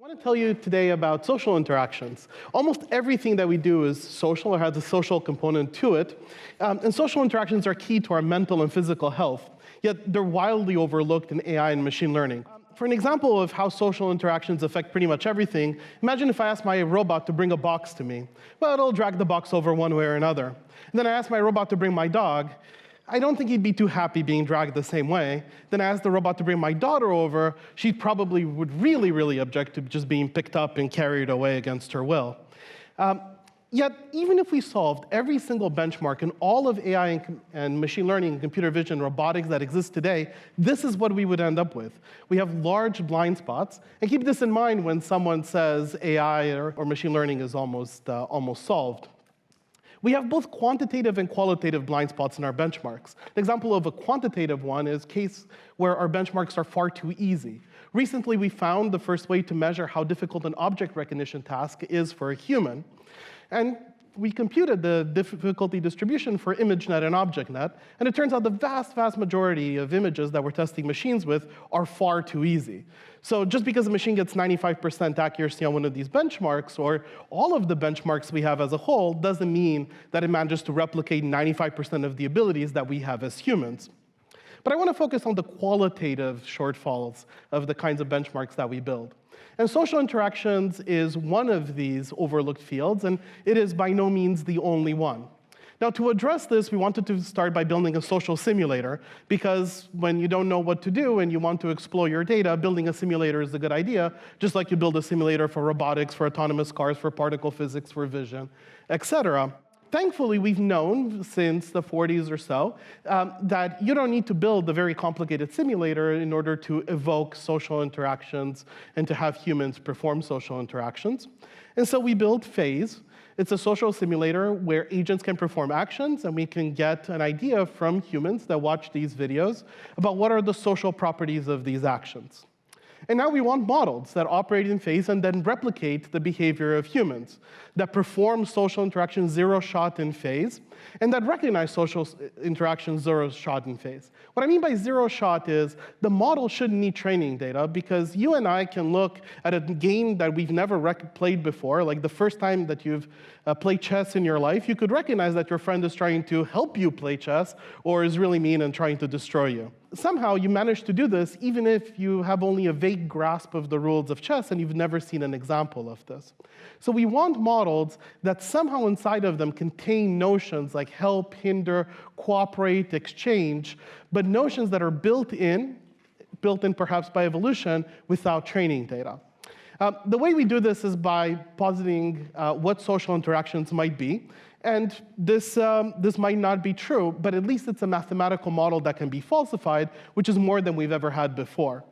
I want to tell you today about social interactions. Almost everything that we do is social or has a social component to it. And social interactions are key to our mental and physical health, yet they're wildly overlooked in AI and machine learning. For an example of how social interactions affect pretty much everything, imagine if I asked my robot to bring a box to me. Well, it'll drag the box over one way or another. And then I asked my robot to bring my dog. I don't think he'd be too happy being dragged the same way. Then I asked the robot to bring my daughter over. She probably would really object to just being picked up and carried away against her will. Yet, even if we solved every single benchmark in all of AI and machine learning and computer vision robotics that exists today, this is what we would end up with. We have large blind spots. And keep this in mind when someone says AI or machine learning is almost solved. We have both quantitative and qualitative blind spots in our benchmarks. An example of a quantitative one is a case where our benchmarks are far too easy. Recently, we found the first way to measure how difficult an object recognition task is for a human. And we computed the difficulty distribution for ImageNet and ObjectNet, and it turns out the vast majority of images that we're testing machines with are far too easy. So just because a machine gets 95% accuracy on one of these benchmarks, or all of the benchmarks we have as a whole, doesn't mean that it manages to replicate 95% of the abilities that we have as humans. But I want to focus on the qualitative shortfalls of the kinds of benchmarks that we build. And social interactions is one of these overlooked fields, and it is by no means the only one. Now, to address this, we wanted to start by building a social simulator, because when you don't know what to do and you want to explore your data, building a simulator is a good idea, just like you build a simulator for robotics, for autonomous cars, for particle physics, for vision, etc. Thankfully, we've known since the 40s or so that you don't need to build a very complicated simulator in order to evoke social interactions and to have humans perform social interactions. And so we built Phase. It's a social simulator where agents can perform actions, and we can get an idea from humans that watch these videos about what are the social properties of these actions. And now we want models that operate in Phase and then replicate the behavior of humans, that perform social interactions zero-shot in Phase, and that recognize social interactions zero-shot in Phase. What I mean by zero-shot is the model shouldn't need training data, because you and I can look at a game that we've never played before, like the first time that you've played chess in your life, you could recognize that your friend is trying to help you play chess or is really mean and trying to destroy you. Somehow you manage to do this even if you have only a vague grasp of the rules of chess and you've never seen an example of this. So we want models that somehow inside of them contain notions like help, hinder, cooperate, exchange, but notions that are built in perhaps by evolution without training data. The way we do this is by positing what social interactions might be. And this might not be true, but at least it's a mathematical model that can be falsified, which is more than we've ever had before.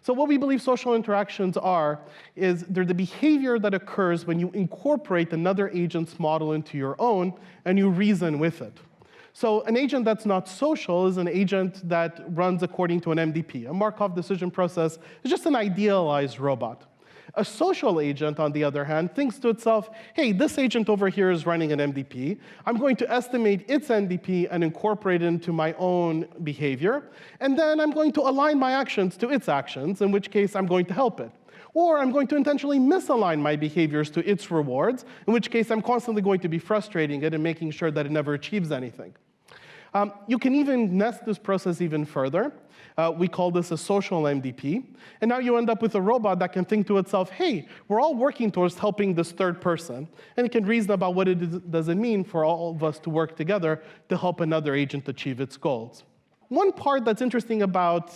So what we believe social interactions are is they're the behavior that occurs when you incorporate another agent's model into your own and you reason with it. So an agent that's not social is an agent that runs according to an MDP. A Markov decision process is just an idealized robot. A social agent, on the other hand, thinks to itself, hey, this agent over here is running an MDP. I'm going to estimate its MDP and incorporate it into my own behavior. And then I'm going to align my actions to its actions, in which case I'm going to help it. Or I'm going to intentionally misalign my behaviors to its rewards, in which case I'm constantly going to be frustrating it and making sure that it never achieves anything. You can even nest this process even further. We call this a social MDP. And now you end up with a robot that can think to itself, hey, we're all working towards helping this third person. And it can reason about what it does it mean for all of us to work together to help another agent achieve its goals. One part that's interesting about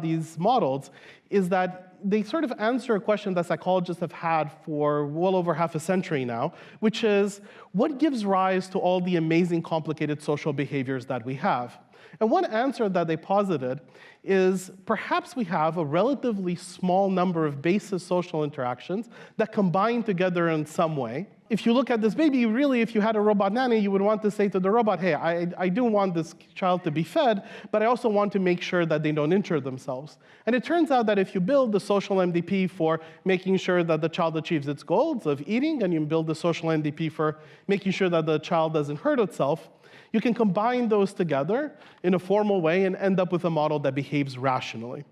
these models is that they sort of answer a question that psychologists have had for well over half a century now, which is, what gives rise to all the amazing, complicated social behaviors that we have? And one answer that they posited is perhaps we have a relatively small number of basis social interactions that combine together in some way. If you look at this baby, really, if you had a robot nanny, you would want to say to the robot, hey, I do want this child to be fed, but I also want to make sure that they don't injure themselves. And it turns out that if you build the social MDP for making sure that the child achieves its goals of eating, and you build the social MDP for making sure that the child doesn't hurt itself, you can combine those together in a formal way and end up with a model that behaves rationally,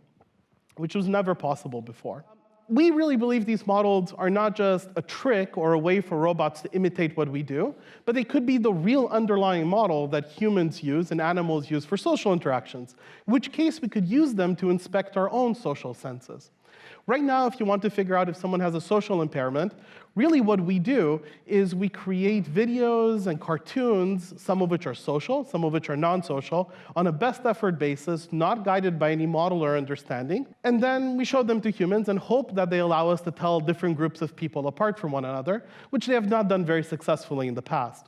which was never possible before. We really believe these models are not just a trick or a way for robots to imitate what we do, but they could be the real underlying model that humans use and animals use for social interactions, in which case we could use them to inspect our own social senses. Right now, if you want to figure out if someone has a social impairment, really what we do is we create videos and cartoons, some of which are social, some of which are non-social, on a best effort basis, not guided by any model or understanding. And then we show them to humans and hope that they allow us to tell different groups of people apart from one another, which they have not done very successfully in the past.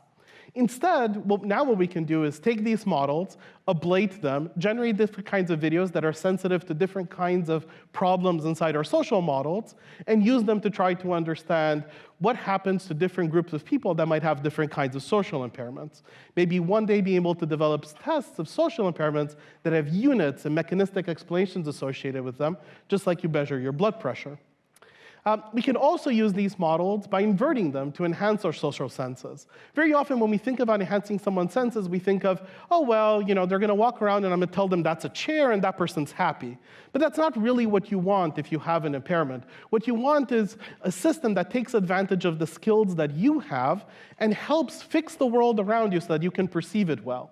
Instead, now what we can do is take these models, ablate them, generate different kinds of videos that are sensitive to different kinds of problems inside our social models, and use them to try to understand what happens to different groups of people that might have different kinds of social impairments. Maybe one day being able to develop tests of social impairments that have units and mechanistic explanations associated with them, just like you measure your blood pressure. We can also use these models by inverting them to enhance our social senses. Very often when we think about enhancing someone's senses, we think of, oh, well, they're going to walk around and I'm going to tell them that's a chair and that person's happy. But that's not really what you want if you have an impairment. What you want is a system that takes advantage of the skills that you have and helps fix the world around you so that you can perceive it well.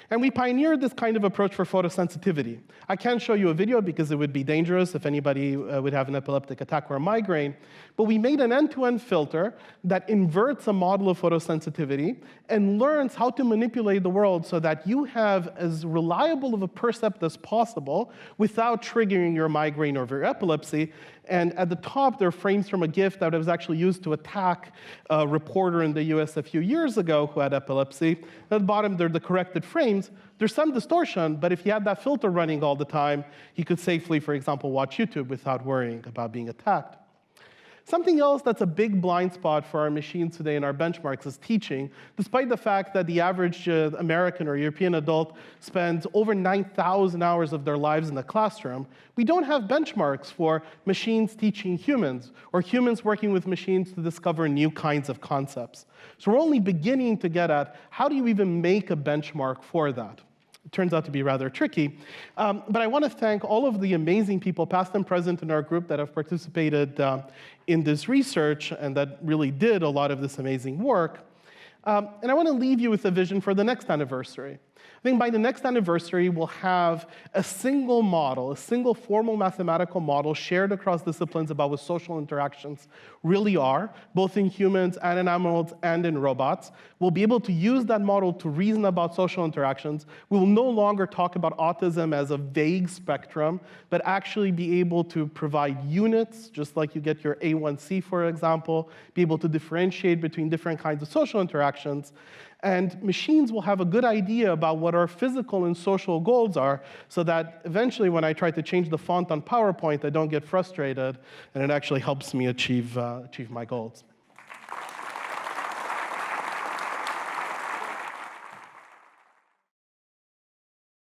And we pioneered this kind of approach for photosensitivity. I can't show you a video because it would be dangerous if anybody would have an epileptic attack or a migraine. But we made an end-to-end filter that inverts a model of photosensitivity and learns how to manipulate the world so that you have as reliable of a percept as possible without triggering your migraine or your epilepsy. And at the top, there are frames from a GIF that was actually used to attack a reporter in the US a few years ago who had epilepsy. At the bottom, they're the corrected frames. There's some distortion, but if he had that filter running all the time, he could safely, for example, watch YouTube without worrying about being attacked. Something else that's a big blind spot for our machines today in our benchmarks is teaching, despite the fact that the average American or European adult spends over 9,000 hours of their lives in the classroom. We don't have benchmarks for machines teaching humans or humans working with machines to discover new kinds of concepts. So we're only beginning to get at how do you even make a benchmark for that? It turns out to be rather tricky. But I want to thank all of the amazing people, past and present, in our group that have participated in this research and that really did a lot of this amazing work. And I want to leave you with a vision for the next anniversary. I think by the next anniversary, we'll have a single model, a single formal mathematical model shared across disciplines about what social interactions really are, both in humans and in animals and in robots. We'll be able to use that model to reason about social interactions. We will no longer talk about autism as a vague spectrum, but actually be able to provide units, just like you get your A1C, for example, be able to differentiate between different kinds of social interactions. And machines will have a good idea about what our physical and social goals are so that eventually when I try to change the font on PowerPoint, I don't get frustrated and it actually helps me achieve my goals.